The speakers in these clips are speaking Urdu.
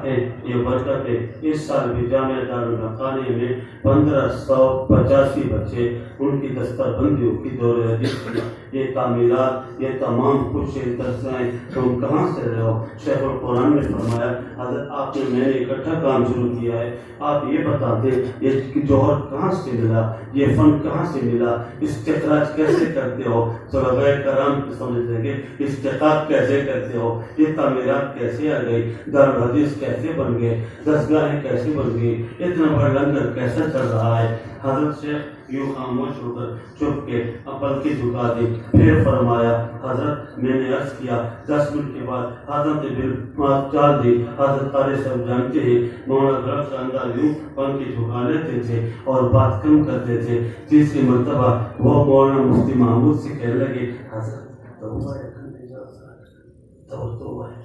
ہے، یہ برکت ہے۔ اس سال بھی جامعہ دارالحقانی میں 1585 بچے، ان کی دستہ بندیوں کی دور حدیث کی یہ تعمیرات، یہ تمام کچھ درسیں تم کہاں سے رہے ہو؟ شیخ القرآن نے فرمایا حضرت آپ نے میں نے اکٹھا کام شروع کیا ہے، آپ یہ بتا دیں یہ جوہر کہاں سے ملا، یہ فن کہاں سے ملا، استخراج کیسے کرتے ہو؟ صحابہ کرام سمجھ لیں گے استقاق کیسے کرتے ہو، یہ تعمیرات کیسے آ گئی، دارالحدیث کیسے بن گئے، دستگاہیں کیسے بن گئی، اتنا بڑا لنگر کیسا چل رہا ہے۔ حضرت شیخ یوں خاموش ہو کر چپ کے عقل کی جھکا دی، پھر فرمایا حضرت میں نے عرض کیا 10 منٹ کے بعد حضرت نے بات چال دی۔ حضرت قاری صاحب جانتے ہیں مولانا درخت کا انداز یوں پن کی جھکا لیتے تھے اور بات کم کرتے تھے۔ تیسری مرتبہ وہ مولانا مفتی محمود سے کہنے لگے حضرت توبہ ہے، توبہ ہے،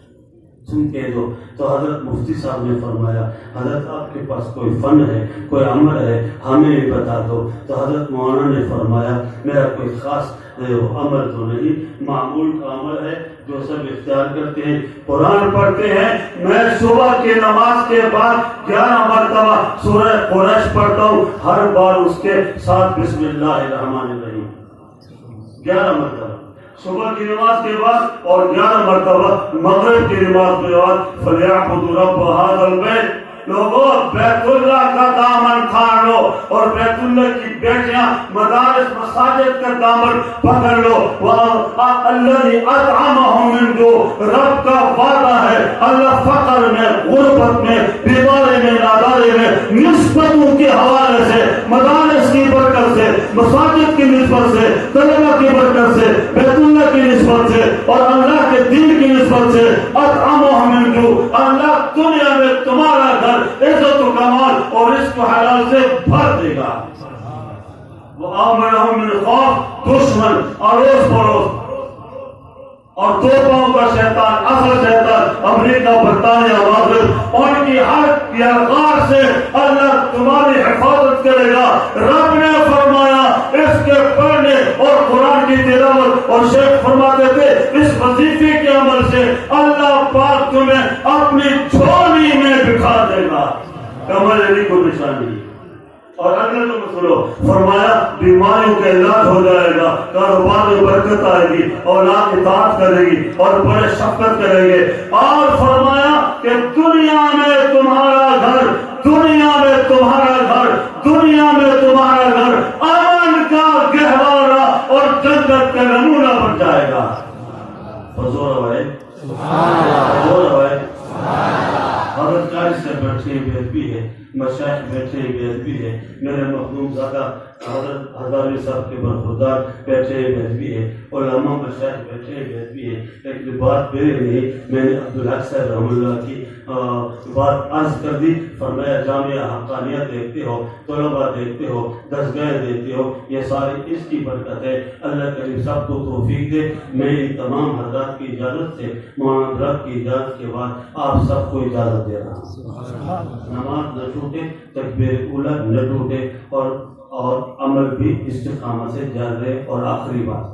تم کہہ دو۔ تو حضرت مفتی صاحب نے فرمایا حضرت آپ کے پاس کوئی فن ہے، کوئی عمل ہے، ہمیں بھی بتا دو۔ تو حضرت مولانا نے فرمایا میرا کوئی خاص عمل تو نہیں، معمول کا عمل ہے جو سب اختیار کرتے ہیں، قرآن پڑھتے ہیں۔ میں صبح کی نماز کے بعد 11 مرتبہ سورہ قریش پڑھتا ہوں، ہر بار اس کے ساتھ بسم اللہ الرحمن الرحیم 11 مرتبہ صبح کی نماز کے بعد، اور 11 مرتبہ مغرب کی نماز کے بعد فَلْيَعْبُدُوا رَبَّ هَذَا الْبَيْتِ۔ لوگوں بیت اللہ کا دامن تھام لو، اور بیت اللہ کی بیٹیاں مدارس مساجد کا دامن پکڑ لو۔ الذی اطعمہم من جوع، رب کا وعدہ ہے اللہ فقر میں، غربت میں، بیماری میں، ناداری میں نسبتوں کے حوالے سے، مدارس کی برکت سے، مساجد کی نسبت سے، طلبہ کی برکت سے، بیت اللہ کی نسبت سے اور اللہ کے دین کی نسبت سے اطعمہم من جوع، اللہ دنیا میں تمہارا گھر عزت و کمال اور رزق و حلال سے بھر دے گا۔ وہ آمنہم من خوف، دشمن اڑوس پڑوس اور دو پاؤں کا شیطان، اصل شیطان امریکہ، برطانیہ، مغرب، ان کی ہر یلغار سے اللہ تمہاری حفاظت کرے گا۔ رب نے فرمایا اس کے پڑھنے اور قرآن کی تلاوت، اور شیخ فرماتے تھے اس وظیفے کے عمل سے اللہ پاک تمہیں اپنی جھولی میں بٹھا دے گا۔ کمل علی کو نشانی اور اگلے کو سنو، فرمایا بیماریوں کا علاج ہو جائے گا، کاروبار میں برکت آئے گی، اولاد اطاعت کرے گی اور بڑے شفقت کریں گے، اور فرمایا کہ دنیا میں تمہارا گھر، دنیا میں تمہارا گھر، دنیا میں تمہارا گھر امن کا گہوارہ اور جنت کا نمونہ بن جائے گا۔ حضور ہے سبحان اللہ، حضور ہے حضرت قاری سے بیٹھے بیت بھی ہے، مشائخ بیٹھے بیت بھی ہے، میرے مخدوم زادہ حضرت ہزاروی صاحب کے برخوردار بیٹھے بیت بھی ہے، علماء مشائخ بیٹھے بیت بھی ہے۔ ایک بات میرے نہیں، میں نے عبدالحق صاحب رحمہ اللہ کی بات عرض کر دی، فرمایا جامعہ حقانیہ دیکھتے ہو، طلبہ دیکھتے ہو، دستگاہیں دیکھتے ہو، یہ ساری اس کی برکت ہے۔ اللہ کریم سب کو توفیق دے۔ میں ان تمام حضرات کی اجازت سے، مولانا درخت کی اجازت کے بعد آپ سب کو اجازت دے رہا ہوں۔ نماز نہ ٹوٹے، تکبیر اولیٰ نہ ٹوٹے، اور عمل بھی استقامت سے جاری رہے۔ اور آخری بات